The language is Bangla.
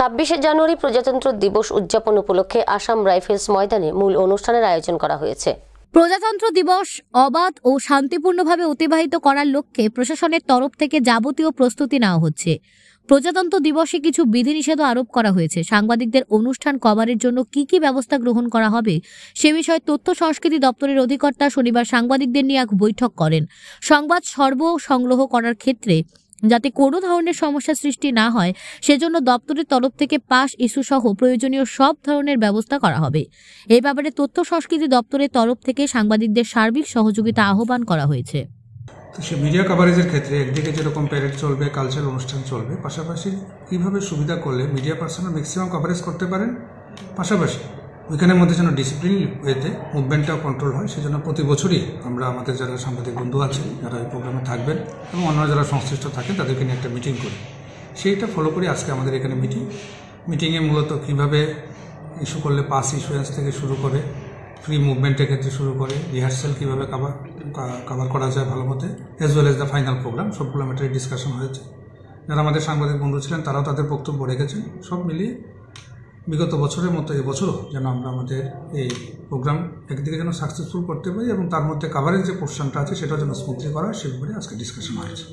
26শে জানুয়ারি প্রজাতন্ত্র দিবস উদযাপন উপলক্ষে আসাম রাইফেলস ময়দানে মূল অনুষ্ঠানের আয়োজন করা হয়েছে। প্রজাতন্ত্র দিবস অবাধ ও শান্তিপূর্ণভাবে অতিবাহিত করার লক্ষ্যে প্রশাসনের তরফ থেকে যাবতীয় প্রস্তুতি নেওয়া হচ্ছে। প্রজাতন্ত্র দিবসে কিছু বিধিনিষেধও আরোপ করা হয়েছে। সাংবাদিকদের অনুষ্ঠান কভারের জন্য কি কি ব্যবস্থা গ্রহণ করা হবে সে বিষয়ে তথ্য সংস্কৃতি দপ্তরের অধিকর্তা শনিবার সাংবাদিকদের নিয়ে এক বৈঠক করেন। সংবাদ সংগ্রহ করার ক্ষেত্রে যাতে কোনো ধরনের সমস্যা সৃষ্টি না হয় সেজন্য দপ্তরের তরফ থেকে পাস ইস্যু সহ প্রয়োজনীয় সব ধরনের ব্যবস্থা করা হবে। এই ব্যাপারে তথ্য সংস্কৃতি দপ্তরের তরফ থেকে সাংবাদিকদের সার্বিক সহযোগিতা আহ্বান করা হয়েছে। সে মিডিয়া কভারেজের ক্ষেত্রে একদিকে যেরকম প্যারেড চলবে, কালচারাল অনুষ্ঠান চলবে, পাশাপাশি কীভাবে সুবিধা করলে মিডিয়া পার্সোনাল ম্যাক্সিমাম কভারেজ করতে পারেন, পাশাপাশি ওইখানের মধ্যে যেন ডিসিপ্লিন ওয়েতে মুভমেন্টটাও কন্ট্রোল হয়, সেজন্য প্রতি বছরই আমরা আমাদের যারা সাংবাদিক বন্ধু আছেন যারা এই প্রোগ্রামে থাকবেন এবং অন্য যারা সংশ্লিষ্ট থাকেন তাদেরকে নিয়ে একটা মিটিং করি। সেইটা ফলো করে আজকে আমাদের এখানে মিটিংয়ে মূলত কীভাবে ইস্যু করলে পাস ইস্যুয়েন্স থেকে শুরু করে ফ্রি মুভমেন্টের ক্ষেত্রে শুরু করে রিহার্সাল কীভাবে কভার করা যায় ভালো মতে, as well as the final program, সবগুলো ম্যাটারে ডিসকাশন হয়েছে। যারা আমাদের সাংবাদিক বন্ধু ছিলেন তারাও তাদের বক্তব্য রেখেছেন। সব মিলিয়ে বিগত বছরের মতো এবছরও যেন আমরা আমাদের এই প্রোগ্রাম একদিকে যেন সাকসেসফুল করতে পারি এবং তার মধ্যে কাভারেজ যে পোর্শনটা আছে সেটাও যেন স্মুথলি করা হয়, সে ব্যাপারে আজকে ডিসকাশন হয়েছে।